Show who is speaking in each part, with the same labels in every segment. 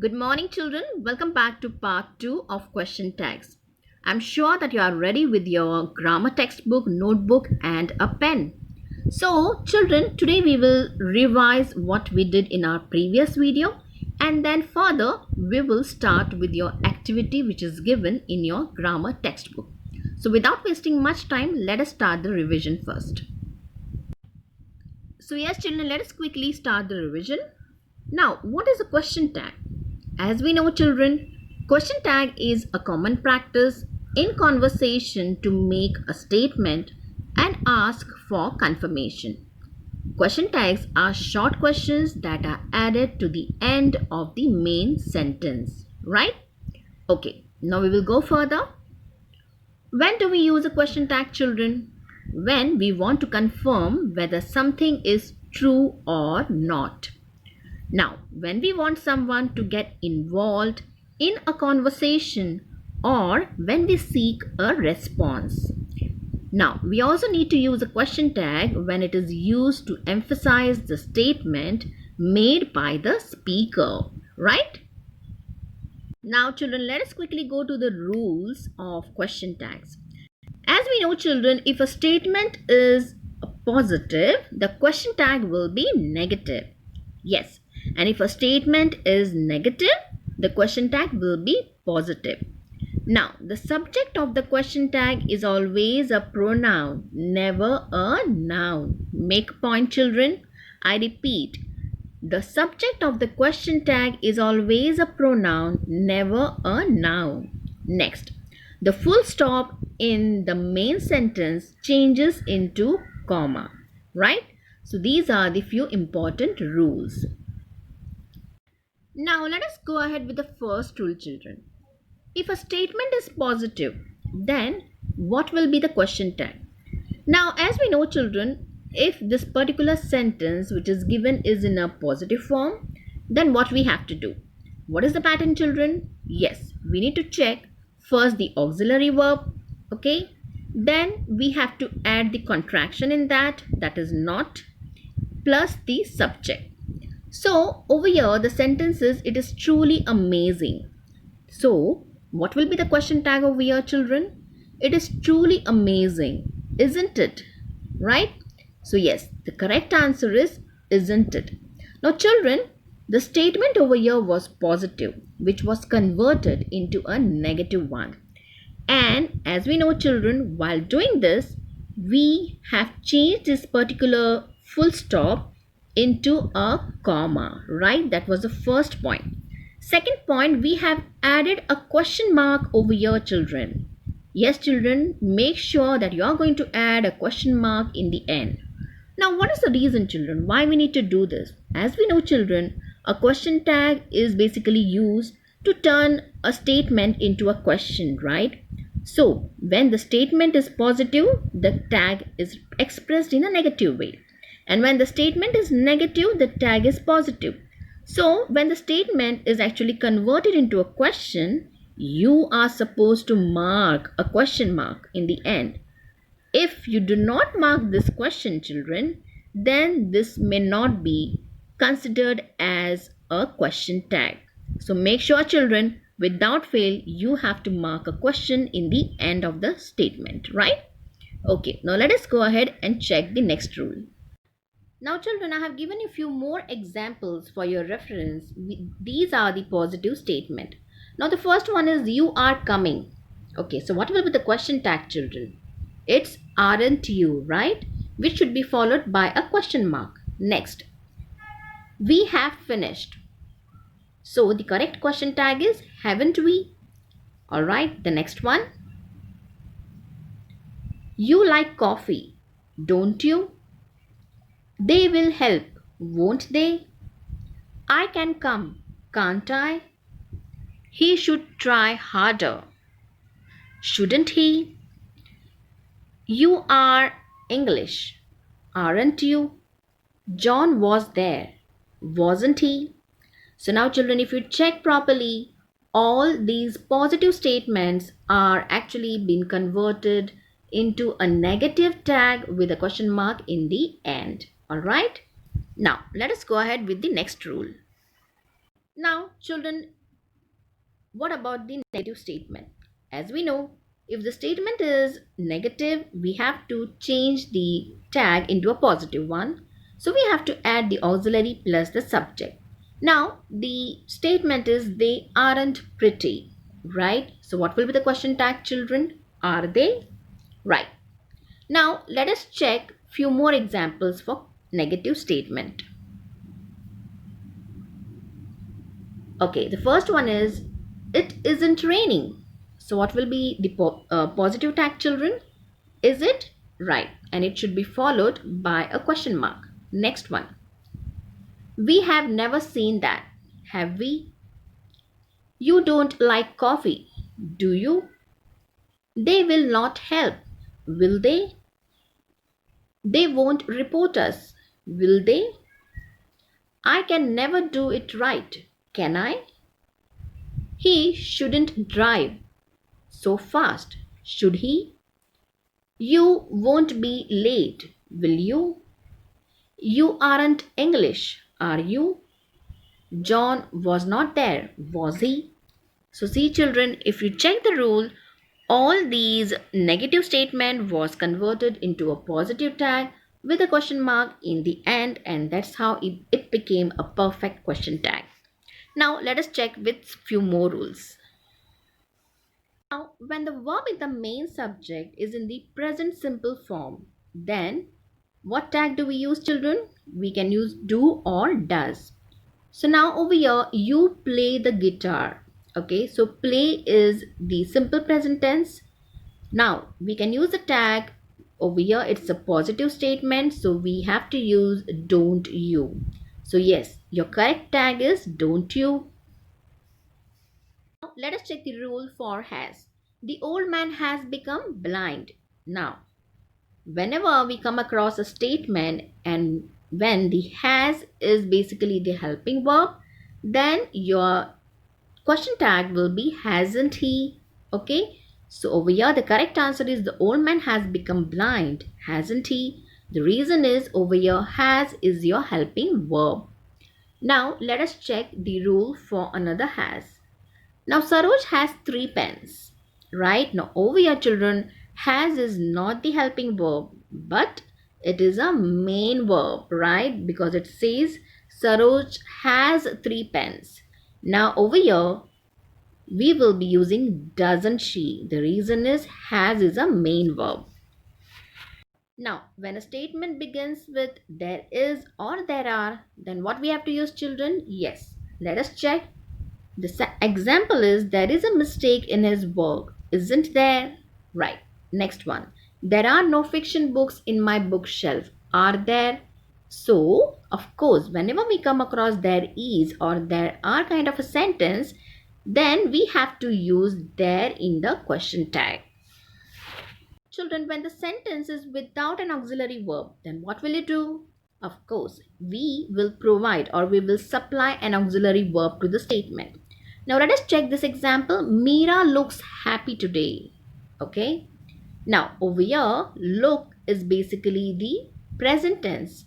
Speaker 1: Good morning, children. Welcome back to part 2 of question tags. I'm sure that you are ready with your grammar textbook, notebook, and a pen. So, children, today we will revise what we did in our previous video, and then further we will start with your activity which is given in your grammar textbook. So, without wasting much time, let us start the revision first. So, yes, children, let us quickly start the revision. Now, what is a question tag? As we know, children, question tag is a common practice in conversation to make a statement and ask for confirmation. Question tags are short questions that are added to the end of the main sentence, right? Okay, now we will go further. When do we use a question tag, children? When we want to confirm whether something is true or not. Now, when we want someone to get involved in a conversation or when we seek a response. Now, we also need to use a question tag when it is used to emphasize the statement made by the speaker, right? Now, children, let us quickly go to the rules of question tags. As we know, children, if a statement is positive, the question tag will be negative. Yes. And if a statement is negative, the question tag will be positive. Now, the subject of the question tag is always a pronoun, never a noun. Make a point, children. I repeat, the subject of the question tag is always a pronoun, never a noun. Next, the full stop in the main sentence changes into comma, right? So, these are the few important rules. Now let us go ahead with the first rule, children. If a statement is positive, then what will be the question tag? Now, as we know, children, if this particular sentence which is given is in a positive form, then what we have to do? What is the pattern, children? Yes, we need to check first the auxiliary verb, okay? Then we have to add the contraction in that is not, plus the subject. So, over here, the sentence is, it is truly amazing. So, what will be the question tag over here, children? It is truly amazing, isn't it? Right? So, yes, the correct answer is, isn't it? Now, children, the statement over here was positive, which was converted into a negative one. And as we know, children, while doing this, we have changed this particular full stop into a comma, right? That was the first point. Second point, we have added a question mark over here, children. Yes, children, make sure that you are going to add a question mark in the end. Now, what is the reason, children, why we need to do this? As we know, children, a question tag is basically used to turn a statement into a question, right? So, when the statement is positive, the tag is expressed in a negative way. And when the statement is negative, the tag is positive. So, when the statement is actually converted into a question, you are supposed to mark a question mark in the end. If you do not mark this question, children, then this may not be considered as a question tag. So, make sure, children, without fail, you have to mark a question in the end of the statement, right? Okay, now let us go ahead and check the next rule. Now, children, I have given you a few more examples for your reference. These are the positive statement. Now, the first one is you are coming. Okay, so what will be the question tag, children? It's aren't you, right? Which should be followed by a question mark. Next, we have finished. So, the correct question tag is haven't we? Alright, the next one. You like coffee, don't you? They will help, won't they? I can come, can't I? He should try harder, shouldn't he? You are English, aren't you? John was there, wasn't he? So now, children, if you check properly, all these positive statements are actually being converted into a negative tag with a question mark in the end. Alright? Now, let us go ahead with the next rule. Now, children, what about the negative statement? As we know, if the statement is negative, we have to change the tag into a positive one. So we have to add the auxiliary plus the subject. Now, the statement is they aren't pretty, right? So what will be the question tag, children? Are they? Right. Now, let us check few more examples for negative statement. Okay, the first one is it isn't raining. So what will be the positive tag, children? Is it? Right. And it should be followed by a question mark. Next one. We have never seen that. Have we? You don't like coffee, do you? They will not help, will they? They won't report us, will they? I can never do it right, can I? He shouldn't drive so fast, should he? You won't be late, will you? You aren't English, are you? John was not there, was he? So see, children, if you check the rule, all these negative statement was converted into a positive tag with a question mark in the end, and that's how it became a perfect question tag. Now let us check with few more rules. Now, when the verb in the main subject is in the present simple form, then what tag do we use, children? We can use do or does. So now over here, you play the guitar. Okay, so play is the simple present tense. Now we can use the tag over here. It's a positive statement, so we have to use don't you. So yes, your correct tag is don't you. Now let us check the rule for has. The old man has become blind. Now, whenever we come across a statement and when the has is basically the helping verb, then your question tag will be hasn't he. Okay, so over here the correct answer is the old man has become blind, hasn't he? The reason is over here has is your helping verb. Now let us check the rule for another has. Now Saroj has 3 pens, right? Now over here, children, has is not the helping verb, but it is a main verb, right? Because it says Saroj has 3 pens. Now over here, we will be using doesn't she. The reason is has is a main verb. Now, when a statement begins with there is or there are, then what we have to use, children? Yes. Let us check. The example is there is a mistake in his work, isn't there? Right. Next one. There are no fiction books in my bookshelf, are there? So, of course, whenever we come across there is or there are kind of a sentence, then we have to use there in the question tag. Children, when the sentence is without an auxiliary verb, then what will you do? Of course, we will provide or we will supply an auxiliary verb to the statement. Now let us check this example. Meera looks happy today. Okay. Now over here, look is basically the present tense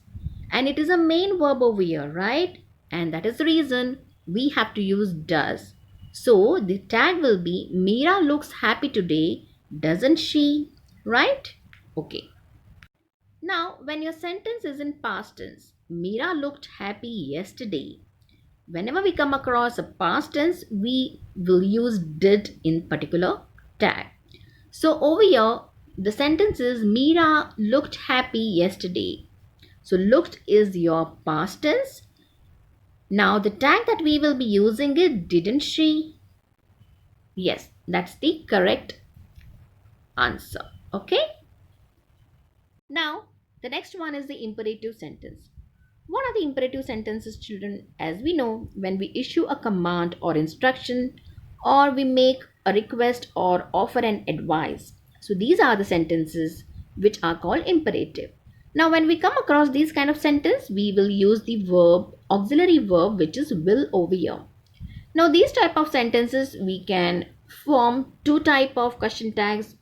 Speaker 1: and it is a main verb over here, right? And that is the reason we have to use does. So the tag will be Meera looks happy today, doesn't she? Right? Okay. Now when your sentence is in past tense, Meera looked happy yesterday. Whenever we come across a past tense, we will use did in particular tag. So over here, the sentence is Meera looked happy yesterday. So looked is your past tense. Now the tag that we will be using is didn't she? Yes, that's the correct answer. Okay. Now the next one is the imperative sentence. What are the imperative sentences, children? As we know, when we issue a command or instruction or we make a request or offer an advice. So these are the sentences which are called imperative. Now when we come across these kind of sentence, we will use the verb, auxiliary verb, which is will over here. Now these type of sentences we can form two type of question tags.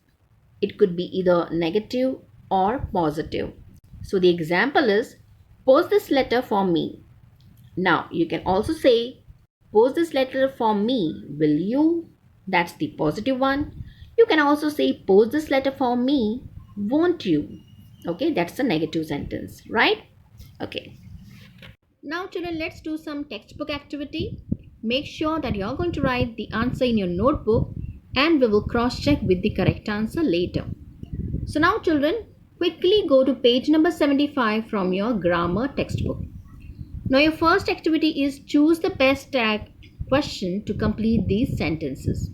Speaker 1: It could be either negative or positive. So the example is post this letter for me. Now you can also say Post this letter for me, will you? That's the positive one. You can also say, post this letter for me, won't you? Okay, that's the negative sentence, right? Okay. Now, children, let's do some textbook activity. Make sure that you're going to write the answer in your notebook and we will cross check with the correct answer later. So, now, children, quickly go to page number 75 from your grammar textbook. Now, your first activity is choose the best tag question to complete these sentences.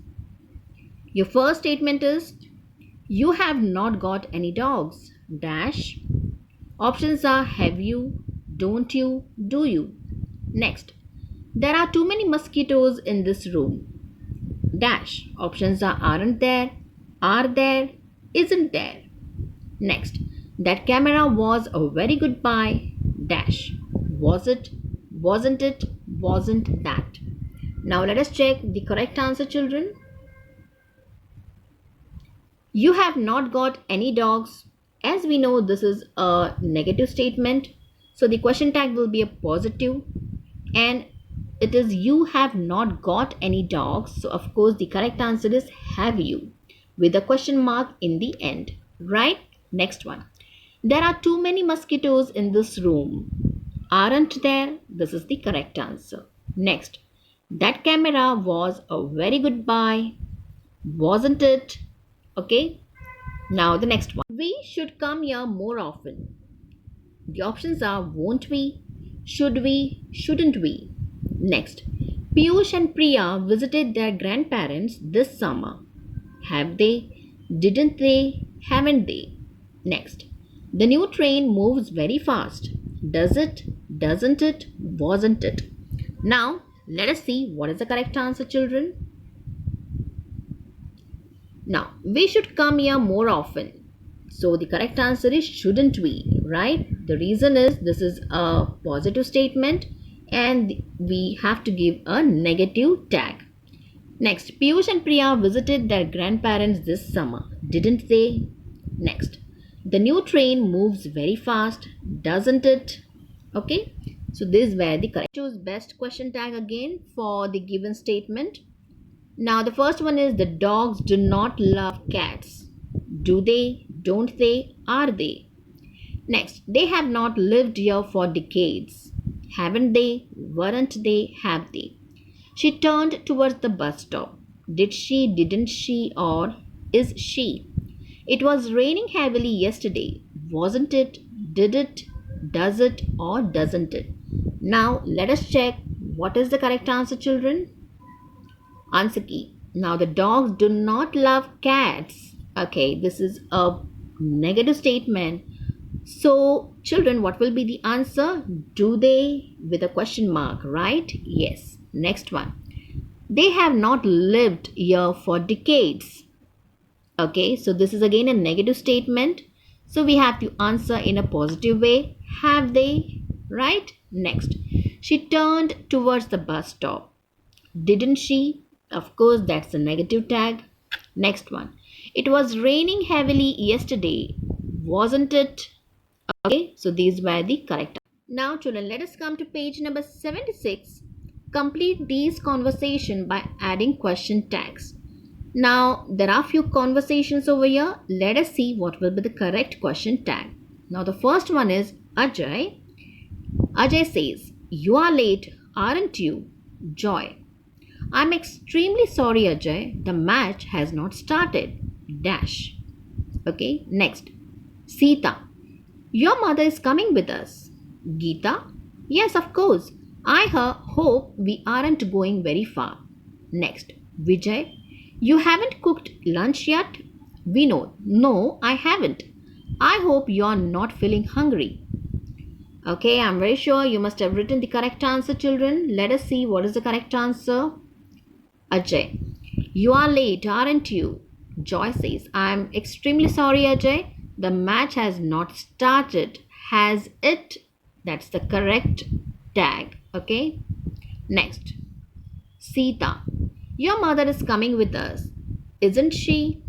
Speaker 1: Your first statement is, you have not got any dogs. Dash. Options are have you, don't you, do you. Next, there are too many mosquitoes in this room. Dash. Options are aren't there, are there, isn't there. Next, that camera was a very good buy. Dash. Was it, wasn't it, wasn't that. Now let us check the correct answer, children. You have not got any dogs. As we know, this is a negative statement. So the question tag will be a positive. And it is you have not got any dogs. So of course the correct answer is have you with a question mark in the end. Right? Next one. There are too many mosquitoes in this room. Aren't there? This is the correct answer. Next. That camera was a very good buy. Wasn't it? Okay. Now the next one. We should come here more often. The options are won't we, should we, shouldn't we. Next. Piyush and Priya visited their grandparents this summer. Have they? Didn't they? Haven't they? Next. The new train moves very fast. Does it? Doesn't it? Wasn't it? Now, let us see what is the correct answer, children. Now, we should come here more often. So, the correct answer is shouldn't we, right? The reason is this is a positive statement and we have to give a negative tag. Next, Piyush and Priya visited their grandparents this summer. Didn't they? Next, the new train moves very fast. Doesn't it? Okay, so this is where the correct. Choose best question tag again for the given statement. Now the first one is the dogs do not love cats. Do they? Don't they? Are they? Next, they have not lived here for decades. Haven't they? Weren't they? Have they? She turned towards the bus stop. Did she? Didn't she? Or is she? It was raining heavily yesterday. Wasn't it? Did it? Does it? Or doesn't it? Now let us check what is the correct answer, children. Answer key. Now the dogs do not love cats. Okay, this is a negative statement. So children, what will be the answer? Do they with a question mark, right? Yes. Next one. They have not lived here for decades. Okay, so this is again a negative statement. So we have to answer in a positive way. Have they? Right? Next. She turned towards the bus stop. Didn't she? Of course, that's a negative tag. Next one. It was raining heavily yesterday. Wasn't it? Okay, so these were the correct. Now, children, let us come to page number 76. Complete these conversations by adding question tags. Now, there are few conversations over here. Let us see what will be the correct question tag. Now, the first one is Ajay. Ajay says, you are late, aren't you? Joy. I'm extremely sorry, Ajay. The match has not started. Dash. Okay, next. Sita. Your mother is coming with us. Geeta. Yes, of course. I hope we aren't going very far. Next. Vijay. You haven't cooked lunch yet? Vinod. No, I haven't. I hope you're not feeling hungry. Okay, I'm very sure you must have written the correct answer, children. Let us see what is the correct answer. Ajay. You are late, aren't you? Joy says, I'm extremely sorry, Ajay. The match has not started. Has it? That's the correct tag. Okay. Next. Sita. Your mother is coming with us. Isn't she?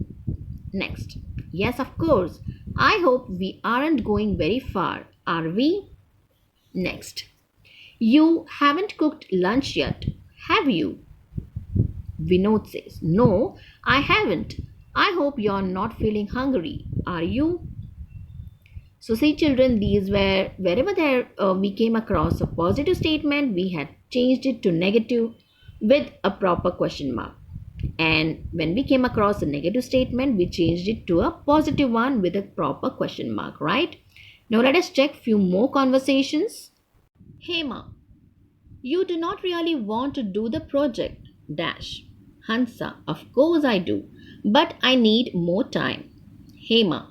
Speaker 1: Next. Yes, of course. I hope we aren't going very far. Are we? Next. You haven't cooked lunch yet. Have you? Vinod says, no, I haven't. I hope you're not feeling hungry. Are you? So, see, children, these were wherever there we came across a positive statement, we had changed it to negative with a proper question mark. And when we came across a negative statement, we changed it to a positive one with a proper question mark, right? Now, let us check few more conversations. Hema, you do not really want to do the project. Dash. Hansa, of course I do, but I need more time. Hema,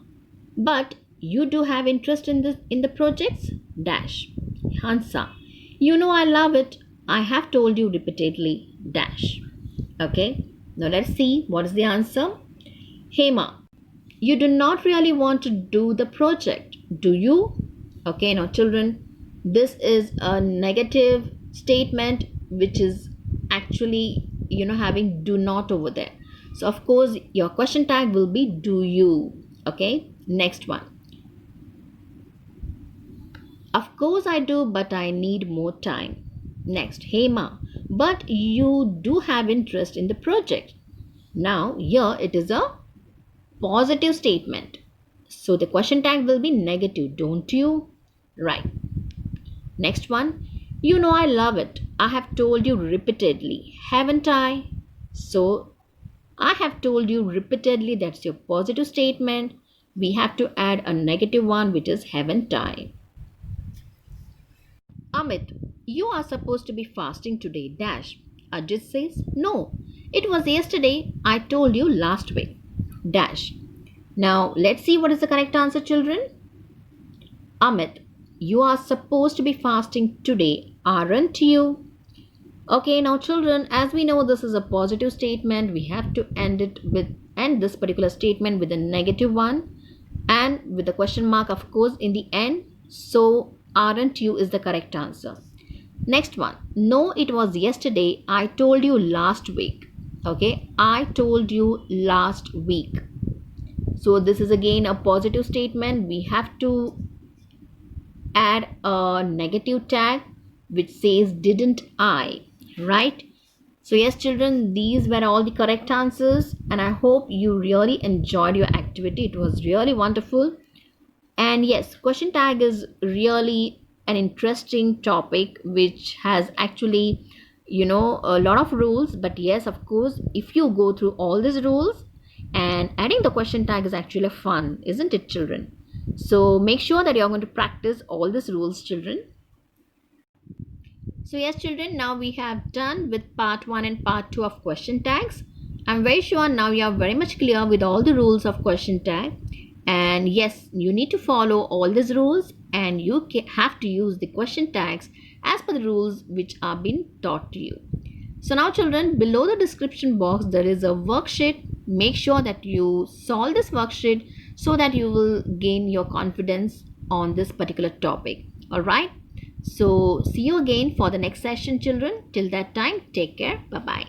Speaker 1: but you do have interest in the projects? Dash. Hansa, you know I love it. I have told you repeatedly. Dash. Okay, now let's see what is the answer. Hema, you do not really want to do the project, do you? Okay, now children, this is a negative statement which is actually having do not over there. So of course your question tag will be do you. Okay, next one. Of course I do, but I need more time. Next, Hema, but you do have interest in the project. Now here it is a positive statement. So the question tag will be negative, don't you? Right. Next one. You know I love it. I have told you repeatedly, haven't I? So I have told you repeatedly, that's your positive statement. We have to add a negative one, which is haven't I. Amit, you are supposed to be fasting today. Dash. Ajit says, no, it was yesterday. I told you last week. Dash. Now let's see what is the correct answer, children. Amit, you are supposed to be fasting today, aren't you? Okay, now children, as we know this is a positive statement, we have to end this particular statement with a negative one and with the question mark, of course, in the end. So aren't you is the correct answer. Next one. No, it was yesterday. I told you last week. Okay, I told you last week. So this is again a positive statement. We have to add a negative tag which says didn't I, right? So yes children, these were all the correct answers and I hope you really enjoyed your activity. It was really wonderful. And yes, question tag is really an interesting topic which has actually a lot of rules. But yes, of course, if you go through all these rules, and adding the question tag is actually fun, isn't it, children? So make sure that you're going to practice all these rules, children. So yes children, now we have done with part 1 and part 2 of question tags. I'm very sure now you are very much clear with all the rules of question tag. And yes, you need to follow all these rules and you have to use the question tags as per the rules which are being taught to you. So now children, below the description box there is a worksheet. Make sure that you solve this worksheet so that you will gain your confidence on this particular topic. Alright, so see you again for the next session children. Till that time, take care. Bye bye.